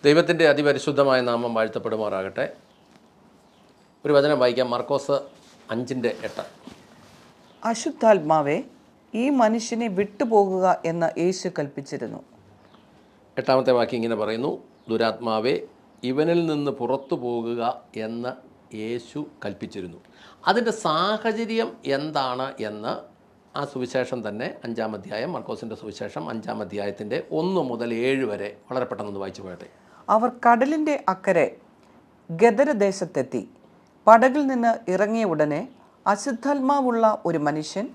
ദൈവത്തിൻ്റെ അതിപരിശുദ്ധമായ നാമം വാഴ്ത്തപ്പെടുമാറാകട്ടെ. ഒരു വചനം വായിക്കാം. മർക്കോസ് 5:8. അശുദ്ധാത്മാവേ, ഈ മനുഷ്യനെ വിട്ടുപോകുക എന്ന് യേശു കൽപ്പിച്ചിരുന്നു. 8-ാമത്തെ വാക്യം ഇങ്ങനെ പറയുന്നു: ദുരാത്മാവേ, ഇവനിൽ നിന്ന് പുറത്തു പോകുക എന്ന് യേശു കൽപ്പിച്ചിരുന്നു. അതിൻ്റെ സാഹചര്യം എന്താണ് എന്ന് ആ സുവിശേഷം തന്നെ 5-ാം അധ്യായം, മർക്കോസിൻ്റെ സുവിശേഷം 5-ാം അധ്യായത്തിൻ്റെ 1 മുതൽ 7 വരെ വളരെ പെട്ടെന്ന് വായിച്ചു പോകട്ടെ. അവർ കടലിൻ്റെ അക്കരെ ഗദരദേശത്തെത്തി. പടകിൽ നിന്ന് ഇറങ്ങിയ ഉടനെ അശുദ്ധാത്മാവുള്ള ഒരു മനുഷ്യൻ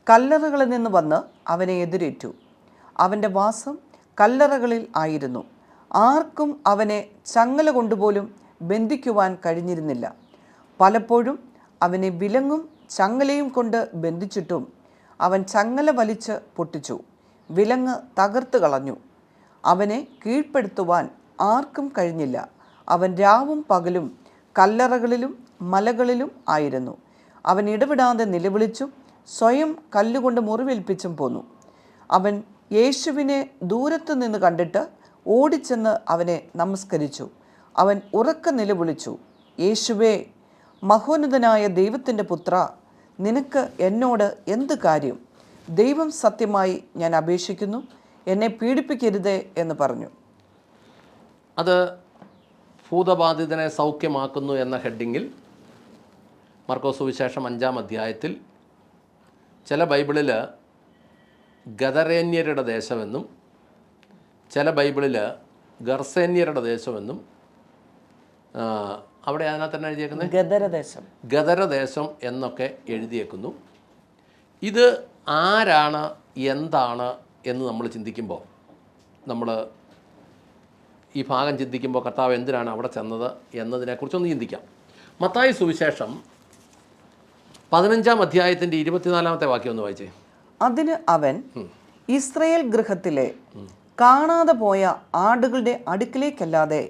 കല്ലറകളിൽ നിന്ന് വന്ന് അവനെ എതിരേറ്റു. അവൻ്റെ വാസം കല്ലറകളിൽ ആയിരുന്നു. ആർക്കും അവനെ ചങ്ങല കൊണ്ടുപോലും ബന്ധിക്കുവാൻ കഴിഞ്ഞിരുന്നില്ല. പലപ്പോഴും അവനെ വിലങ്ങും ചങ്ങലയും കൊണ്ട് ബന്ധിച്ചിട്ടും അവൻ ചങ്ങല വലിച്ച് പൊട്ടിച്ചു, വിലങ്ങ് തകർത്ത് കളഞ്ഞു. അവനെ കീഴ്പ്പെടുത്തുവാൻ ആർക്കും കഴിഞ്ഞില്ല. അവൻ രാവും പകലും കല്ലറകളിലും മലകളിലും ആയിരുന്നു. അവൻ ഇടപെടാതെ നിലവിളിച്ചും സ്വയം കല്ലുകൊണ്ട് മുറിവേൽപ്പിച്ചും പോന്നു. അവൻ യേശുവിനെ ദൂരത്തു നിന്ന് കണ്ടിട്ട് ഓടിച്ചെന്ന് അവനെ നമസ്കരിച്ചു. അവൻ ഉറക്കെ നിലവിളിച്ചു: യേശുവേ, മഹോന്നതനായ ദൈവത്തിൻ്റെ പുത്ര, നിനക്ക് എന്നോട് എന്ത് കാര്യം? ദൈവം സത്യമായി ഞാൻ അപേക്ഷിക്കുന്നു, എന്നെ പീഡിപ്പിക്കരുതേ എന്ന് പറഞ്ഞു. അത് ഭൂതബാധിതനെ സൗഖ്യമാക്കുന്നു എന്ന ഹെഡിങ്ങിൽ മർക്കോസ് സുവിശേഷം 5-ാം അധ്യായത്തിൽ ചില ബൈബിളിൽ ഗദരേന്യരുടെ ദേശമെന്നും ചില ബൈബിളിൽ ഗർസേന്യരുടെ ദേശമെന്നും അവിടെ അതിനകത്ത് തന്നെ എഴുതിയേക്കുന്നത് ഗദരദേശം എന്നൊക്കെ എഴുതിയേക്കുന്നു. ഇത് ആരാണ്, എന്താണ് എന്ന് നമ്മൾ ചിന്തിക്കുമ്പോൾ, നമ്മൾ ഈ ഭാഗം ചിന്തിക്കുമ്പോൾ കർത്താവ് എന്തിനാണ് അവിടെ ചെന്നത് എന്നതിനെക്കുറിച്ചൊന്ന് ചിന്തിക്കാം. മത്തായി സുവിശേഷം 15-ാം അധ്യായത്തിൻ്റെ 24-ാമത്തെ വാക്യം ഒന്ന് വായിച്ചേ. അതിന് അവൻ, ഇസ്രയേൽ ഗൃഹത്തിലെ കാണാതെ പോയ ആടുകളുടെ അടുക്കിലേക്കല്ലാതെ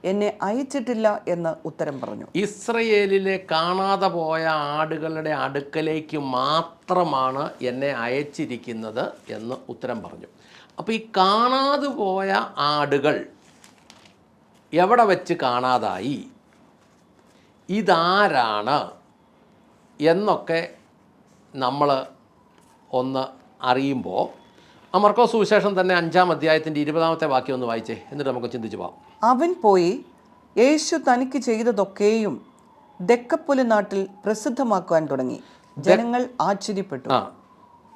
എന്നെ അയച്ചിട്ടില്ല എന്ന് ഉത്തരം പറഞ്ഞു. ഇസ്രയേലിലെ കാണാതെ പോയ ആടുകളുടെ അടുക്കലേക്ക് മാത്രമാണ് എന്നെ അയച്ചിരിക്കുന്നത് എന്ന് ഉത്തരം പറഞ്ഞു. അപ്പോൾ ഈ കാണാതെ പോയ ആടുകൾ എവിടെ വെച്ച് കാണാതായി, ഇതാരാണ് എന്നൊക്കെ നമ്മൾ ഒന്ന് അറിയുമ്പോൾ, ആ മർക്കോസ് സുവിശേഷം തന്നെ 5-ാം അധ്യായത്തിൻ്റെ 20-ാമത്തെ വാക്യം ഒന്ന് വായിച്ചേ, എന്നിട്ട് നമുക്ക് ചിന്തിച്ചു പോകാം. അവൻ പോയി യേശു തനിക്ക് ചെയ്തതൊക്കെയും ദെക്കപ്പൊലി നാട്ടിൽ പ്രസിദ്ധമാക്കുവാൻ തുടങ്ങി. ജനങ്ങൾ ആശ്ചര്യപ്പെട്ടു.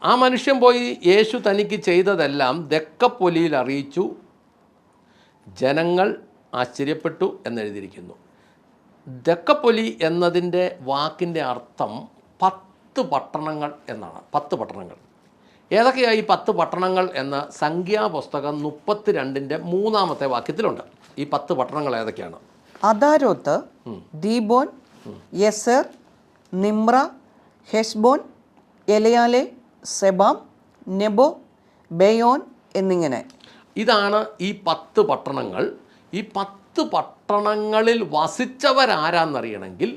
ആ മനുഷ്യൻ പോയി യേശു തനിക്ക് ചെയ്തതെല്ലാം ദെക്കപ്പൊലിയിൽ അറിയിച്ചു, ജനങ്ങൾ ആശ്ചര്യപ്പെട്ടു എന്നെഴുതിയിരിക്കുന്നു. ദെക്കപ്പൊലി എന്നതിൻ്റെ വാക്കിൻ്റെ അർത്ഥം 10 പട്ടണങ്ങൾ എന്നാണ്. 10 പട്ടണങ്ങൾ. ഏതൊക്കെയായി 10 പട്ടണങ്ങൾ എന്ന് സംഖ്യാപുസ്തകം 32-ന്റെ 3-ാമത്തെ വാക്യത്തിലുണ്ട്. ഈ 10 പട്ടണങ്ങൾ ഏതൊക്കെയാണ്? അദാരോത്ത്, ദീബോൻ, യെസർ, നിമ്ര, ഹെഷ്ബോൻ, എലയാലെ, സെബാം, നെബോ, ബെയോൻ എന്നിങ്ങനെ. ഇതാണ് ഈ 10 പട്ടണങ്ങൾ. ഈ 10 പട്ടണങ്ങളിൽ വസിച്ചവരാരാന്നറിയണമെങ്കിൽ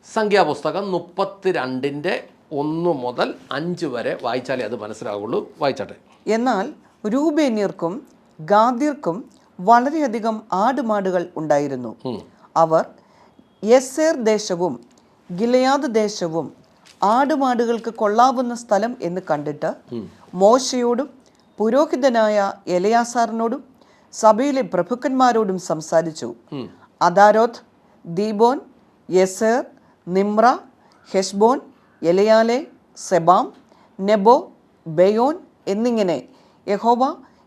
സംഖ്യാപുസ്തകം 32-ന്റെ 1 മുതൽ 5 വരെ വായിച്ചാലേ അത് മനസ്സിലാവുള്ളൂ. വായിച്ചാട്ടെ. എന്നാൽ രൂബേന്യർക്കും ഗാദ്യർക്കും വളരെയധികം ആടുമാടുകൾ ഉണ്ടായിരുന്നു. അവർ യെസേർ ദേശവും ഗിലെയാദ് ദേശവും ആടുമാടുകൾക്ക് കൊള്ളാവുന്ന സ്ഥലം എന്ന് കണ്ടിട്ട് മോശയോടും പുരോഹിതനായ എലയാസാറിനോടും സഭയിലെ പ്രഭുക്കന്മാരോടും സംസാരിച്ചു. അദാരോത്ത്, ദീബോൻ, യെസേർ, നിമ്ര, ഹെഷ്ബോൻ, എലയാലെ, സെബാം, നെബോ, ബെയോൻ എന്നിങ്ങനെ യഹോവ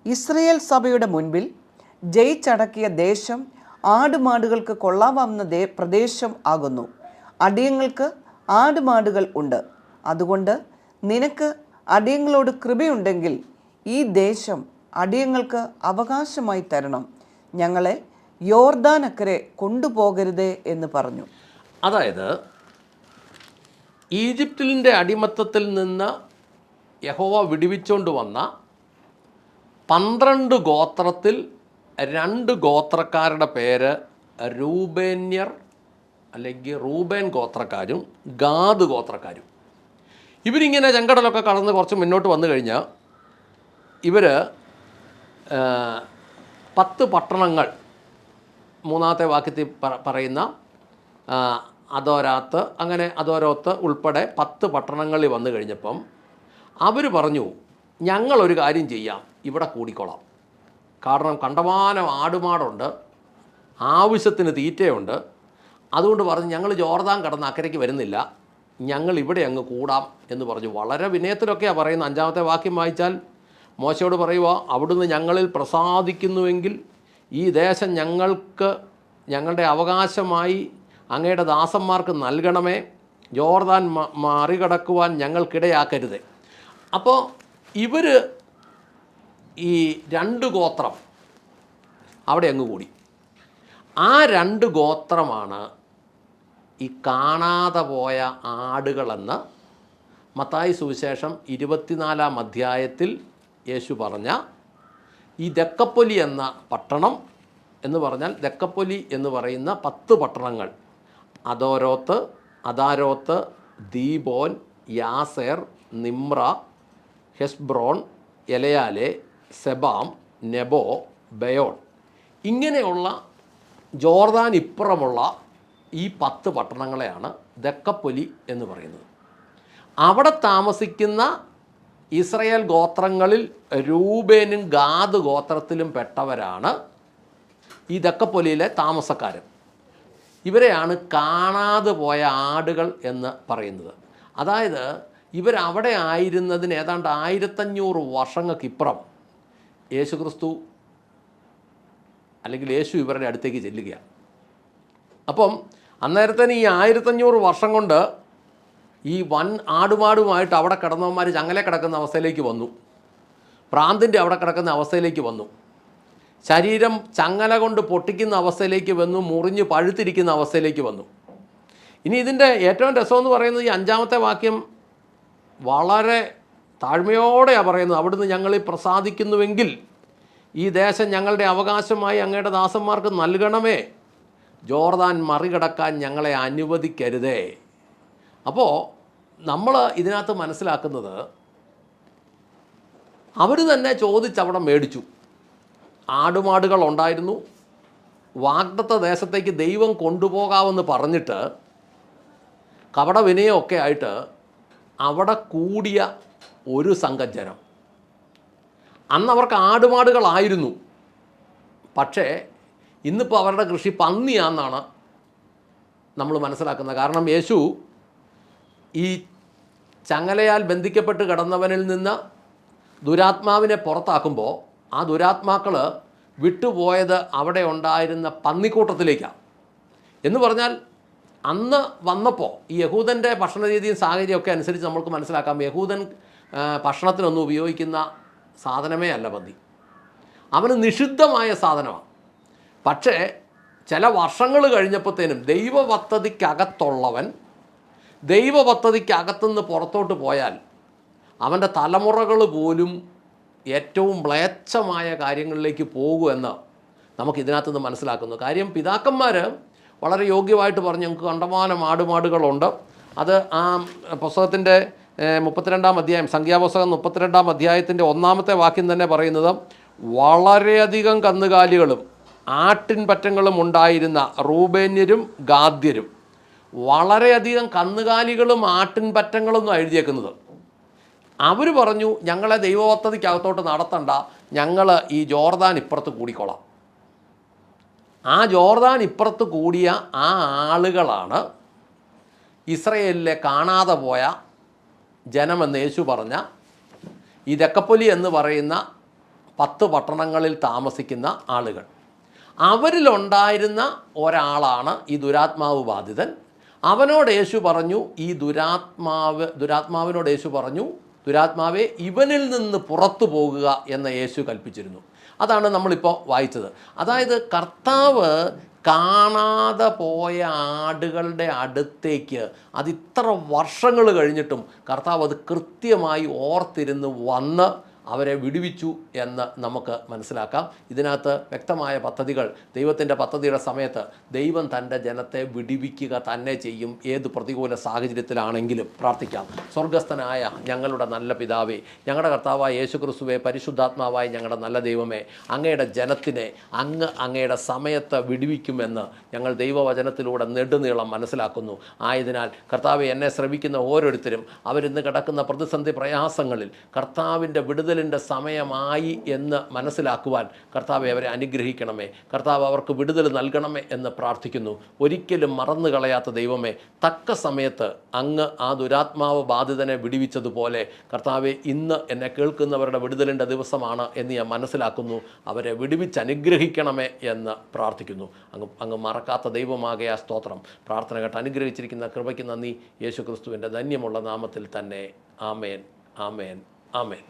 ഇസ്രയേൽ സഭയുടെ മുൻപിൽ ജയിച്ചടക്കിയ ദേശം ആടുമാടുകൾക്ക് കൊള്ളാവുന്ന പ്രദേശം ആകുന്നു. അടിയങ്ങൾക്ക് ആടുമാടുകൾ ഉണ്ട്. അതുകൊണ്ട് നിനക്ക് അടിയങ്ങളോട് കൃപയുണ്ടെങ്കിൽ ഈ ദേശം അടിയങ്ങൾക്ക് അവകാശമായി തരണം. ഞങ്ങളെ യോർദാനക്കരെ കൊണ്ടുപോകരുതേ എന്ന് പറഞ്ഞു. അതായത് ഈജിപ്തിൻ്റെ അടിമത്തത്തിൽ നിന്ന് യഹോവ വിടുവിച്ചുകൊണ്ട് വന്ന 12 ഗോത്രത്തിൽ 2 ഗോത്രക്കാരുടെ പേര് രൂബേന്യർ അല്ലെങ്കിൽ റൂബേൻ ഗോത്രക്കാരും ഗാദ് ഗോത്രക്കാരും. ഇവരിങ്ങനെ ചെങ്കടലൊക്കെ കടന്ന് കുറച്ച് മുന്നോട്ട് വന്നു കഴിഞ്ഞാൽ ഇവർ 10 പട്ടണങ്ങൾ മൂന്നാമത്തെ വാക്യത്തിൽ പറയുന്ന അദോരാത്ത്, അങ്ങനെ അദോരോത്ത് ഉൾപ്പെടെ 10 പട്ടണങ്ങളിൽ വന്നു കഴിഞ്ഞപ്പം അവർ പറഞ്ഞു, ഞങ്ങളൊരു കാര്യം ചെയ്യാം, ഇവിടെ കൂടിക്കൊള്ളാം. കാരണം കണ്ടമാനം ആടുമാടുണ്ട്, ആവശ്യത്തിന് തീറ്റയുണ്ട്. അതുകൊണ്ട് പറഞ്ഞു, ഞങ്ങൾ ജോർദാൻ കടന്ന് അക്കരയ്ക്ക് വരുന്നില്ല, ഞങ്ങൾ ഇവിടെ അങ്ങ് കൂടാം എന്ന് പറഞ്ഞു. വളരെ വിനയത്തിലൊക്കെയാണ് പറയുന്നത്. 5-ാമത്തെ വാക്യം വായിച്ചാൽ മോശയോട് പറയുക, അവിടുന്ന് ഞങ്ങളിൽ പ്രസാദിക്കുന്നുവെങ്കിൽ ഈ ദേശം ഞങ്ങളുടെ അവകാശമായി അങ്ങയുടെ ദാസന്മാർക്ക് നൽകണമേ, ജോർദാൻ മറികടക്കുവാൻ ഞങ്ങൾക്കിടയാക്കരുത്. അപ്പോൾ ഇവർ ഈ 2 ഗോത്രം അവിടെ അങ്ങ് കൂടി. ആ 2 ഗോത്രമാണ് ഈ കാണാതെ പോയ ആടുകളെന്ന് മത്തായി സുവിശേഷം 24-ാം അധ്യായത്തിൽ യേശു പറഞ്ഞ ഈ ദക്കപ്പൊലി എന്ന പട്ടണം എന്ന് പറഞ്ഞാൽ, ദക്കപ്പൊലി എന്ന് പറയുന്ന 10 പട്ടണങ്ങൾ, അദോരോത്ത്, അദാരോത്ത്, Dibon, Jazer, Nimrah, ഹെസ്ബ്രോൺ, എലയാലെ, സെബാം, Nebo, Bayern, ഇങ്ങനെയുള്ള ജോർദാൻ ഇപ്പുറമുള്ള ഈ 10 പട്ടണങ്ങളെയാണ് ദക്കപ്പൊലി എന്ന് പറയുന്നത്. അവിടെ താമസിക്കുന്ന ഇസ്രയേൽ ഗോത്രങ്ങളിൽ രൂബേനും ഗാദ് ഗോത്രത്തിലും പെട്ടവരാണ് ഈ ദക്കപ്പൊലിയിലെ താമസക്കാർ. ഇവരെയാണ് കാണാതെ പോയ ആടുകൾ എന്ന് പറയുന്നത്. അതായത് ഇവരവിടെ ആയിരുന്നതിന് ഏതാണ്ട് 1500 വർഷങ്ങൾക്കിപ്പുറം യേശുക്രിസ്തു അല്ലെങ്കിൽ യേശു ഇവരുടെ അടുത്തേക്ക് ചെല്ലുകയാണ്. അപ്പം അന്നേരത്തേന് ഈ 1500 വർഷം കൊണ്ട് ഈ വൻ ആടുമാടുമായിട്ട് അവിടെ കിടന്നവന്മാർ ചങ്ങല കിടക്കുന്ന അവസ്ഥയിലേക്ക് വന്നു, പ്രാന്തിൻ്റെ അവിടെ കിടക്കുന്ന അവസ്ഥയിലേക്ക് വന്നു, ശരീരം ചങ്ങല കൊണ്ട് പൊട്ടിക്കുന്ന അവസ്ഥയിലേക്ക് വന്നു, മുറിഞ്ഞ് പഴുത്തിരിക്കുന്ന അവസ്ഥയിലേക്ക് വന്നു. ഇനി ഇതിൻ്റെ ഏറ്റവും രസമെന്ന് പറയുന്നത് ഈ 5-ാമത്തെ വാക്യം വളരെ താഴ്മയോടെയാണ് പറയുന്നത്. അവിടുന്ന് ഞങ്ങളിൽ പ്രസാദിക്കുന്നുവെങ്കിൽ ഈ ദേശം ഞങ്ങളുടെ അവകാശമായി അങ്ങയുടെ ദാസന്മാർക്ക് നൽകണമേ, ജോർദാൻ മറികടക്കാൻ ഞങ്ങളെ അനുവദിക്കരുതേ. അപ്പോൾ നമ്മൾ ഇതിനകത്ത് മനസ്സിലാക്കുന്നത്, അവർ തന്നെ ചോദിച്ചവിടെ മേടിച്ചു. ആടുമാടുകൾ ഉണ്ടായിരുന്നു, വാഗ്ദത്ത ദേശത്തേക്ക് ദൈവം കൊണ്ടുപോകാമെന്ന് പറഞ്ഞിട്ട് കപട വിനയമൊക്കെ ആയിട്ട് അവിടെ കൂടിയ ഒരു സംഘം ജനം. അന്ന് അവർക്ക് ആടുമാടുകളായിരുന്നു, പക്ഷേ ഇന്നിപ്പോൾ അവരുടെ കൃഷി പന്നിയാണെന്നാണ് നമ്മൾ മനസ്സിലാക്കുന്നത്. കാരണം യേശു ഈ ചങ്ങലയാൽ ബന്ധിക്കപ്പെട്ട് കിടന്നവനിൽ നിന്ന് ദുരാത്മാവിനെ പുറത്താക്കുമ്പോൾ ആ ദുരാത്മാക്കൾ വിട്ടുപോയത് അവിടെ ഉണ്ടായിരുന്ന പന്നിക്കൂട്ടത്തിലേക്കാണ്. എന്ന് പറഞ്ഞാൽ അന്ന് വന്നപ്പോൾ ഈ യഹൂദൻ്റെ ഭക്ഷണ രീതിയും സാഹചര്യമൊക്കെ അനുസരിച്ച് നമ്മൾക്ക് മനസ്സിലാക്കാം, യഹൂദൻ ഭക്ഷണത്തിനൊന്നും ഉപയോഗിക്കുന്ന സാധനമേ അല്ല പന്നി. അവന് നിഷിദ്ധമായ സാധനമാണ്. പക്ഷേ ചില വർഷങ്ങൾ കഴിഞ്ഞപ്പോഴത്തേനും ദൈവപദ്ധതിക്കകത്തുള്ളവൻ ദൈവപദ്ധതിക്കകത്തുനിന്ന് പുറത്തോട്ട് പോയാൽ അവൻ്റെ തലമുറകൾ പോലും ഏറ്റവും മ്ലേച്ഛമായ കാര്യങ്ങളിലേക്ക് പോകുമെന്ന് നമുക്കിതിനകത്തുനിന്ന് മനസ്സിലാക്കുന്നു. കാര്യം പിതാക്കന്മാർ വളരെ യോഗ്യമായിട്ട് പറഞ്ഞു, ഞങ്ങൾക്ക് കണ്ടമാനം ആടുമാടുകളുണ്ട്. അത് ആ പുസ്തകത്തിൻ്റെ 32-ാം അധ്യായം, സംഖ്യാപുസ്തകം 32-ാം അധ്യായത്തിൻ്റെ 1-ാമത്തെ വാക്യം തന്നെ പറയുന്നത്, വളരെയധികം കന്നുകാലികളും ആട്ടിൻപറ്റങ്ങളും ഉണ്ടായിരുന്ന റൂബേന്യരും ഗാദ്യരും. വളരെയധികം കന്നുകാലികളും ആട്ടിൻപറ്റങ്ങളും എന്നാണ് എഴുതിയേക്കുന്നത്. അവർ പറഞ്ഞു, ഞങ്ങളെ ദൈവപദ്ധതിക്കകത്തോട്ട് നടത്തണ്ട, ഞങ്ങൾ ഈ ജോർദാൻ ഇപ്പുറത്ത് കൂടിക്കൊള്ളാം. ആ ജോർദാൻ ഇപ്പുറത്ത് കൂടിയ ആ ആളുകളാണ് ഇസ്രയേലിലെ കാണാതെ പോയ ജനമെന്ന് യേശു പറഞ്ഞ ഈ ദക്കപ്പൊലി എന്ന് പറയുന്ന 10 പട്ടണങ്ങളിൽ താമസിക്കുന്ന ആളുകൾ. അവരിലുണ്ടായിരുന്ന ഒരാളാണ് ഈ ദുരാത്മാവ് ബാധിതൻ. അവനോട് യേശു പറഞ്ഞു, ഈ ദുരാത്മാവിനോട് യേശു പറഞ്ഞു, ദുരാത്മാവെ ഇവനിൽ നിന്ന് പുറത്തു പോകുക എന്ന് യേശു കൽപ്പിച്ചിരുന്നു. അതാണ് നമ്മളിപ്പോൾ വായിച്ചത്. അതായത് കർത്താവ് കാണാതെ പോയ ആടുകളുടെ അടുത്തേക്ക് അതിത്ര വർഷങ്ങൾ കഴിഞ്ഞിട്ടും കർത്താവ് അത് കൃത്യമായി ഓർത്തിരുന്ന് വന്ന് അവരെ വിടുവിച്ചു എന്ന് നമുക്ക് മനസ്സിലാക്കാം. ഇതിനകത്ത് വ്യക്തമായ പദ്ധതികൾ, ദൈവത്തിൻ്റെ പദ്ധതിയുടെ സമയത്ത് ദൈവം തൻ്റെ ജനത്തെ വിടുവിക്കുക തന്നെ ചെയ്യും. ഏത് പ്രതികൂല സാഹചര്യത്തിലാണെങ്കിലും പ്രാർത്ഥിക്കാം. സ്വർഗസ്ഥനായ ഞങ്ങളുടെ നല്ല പിതാവേ, ഞങ്ങളുടെ കർത്താവായ യേശുക്രിസ്തുവേ, പരിശുദ്ധാത്മാവായ ഞങ്ങളുടെ നല്ല ദൈവമേ, അങ്ങയുടെ ജനത്തിനെ അങ്ങയുടെ സമയത്ത് വിടുവിക്കുമെന്ന് ഞങ്ങൾ ദൈവവചനത്തിലൂടെ നെടുനീളം മനസ്സിലാക്കുന്നു. ആയതിനാൽ കർത്താവെ, എന്നെ ശ്രമിക്കുന്ന ഓരോരുത്തരും അവരിന്ന് കിടക്കുന്ന പ്രതിസന്ധി പ്രയാസങ്ങളിൽ കർത്താവിൻ്റെ വിടുതലിൻ്റെ സമയമായി എന്ന് മനസ്സിലാക്കുവാൻ കർത്താവെ അവരെ അനുഗ്രഹിക്കണമേ. കർത്താവ് അവർക്ക് വിടുതൽ നൽകണമേ എന്ന് പ്രാർത്ഥിക്കുന്നു. ഒരിക്കലും മറന്നു കളയാത്ത ദൈവമേ, തക്ക സമയത്ത് അങ്ങ് ആ ദുരാത്മാവ് ബാധിതനെ വിടുവിച്ചതുപോലെ കർത്താവെ, ഇന്ന് എന്നെ കേൾക്കുന്നവരുടെ വിടുതലിൻ്റെ ദിവസമാണ് എന്ന് ഞാൻ മനസ്സിലാക്കുന്നു. അവരെ വിടുവിച്ച് അനുഗ്രഹിക്കണമേ എന്ന് പ്രാർത്ഥിക്കുന്നു. അങ്ങ് മറക്കാത്ത ദൈവമാകയാ സ്തോത്രം. പ്രാർത്ഥന കേട്ട് അനുഗ്രഹിച്ചിരിക്കുന്ന കൃപയ്ക്ക് നന്ദി. യേശുക്രിസ്തുവിൻ്റെ ധന്യമുള്ള നാമത്തിൽ തന്നെ. ആമേൻ, ആമേൻ, ആമേൻ.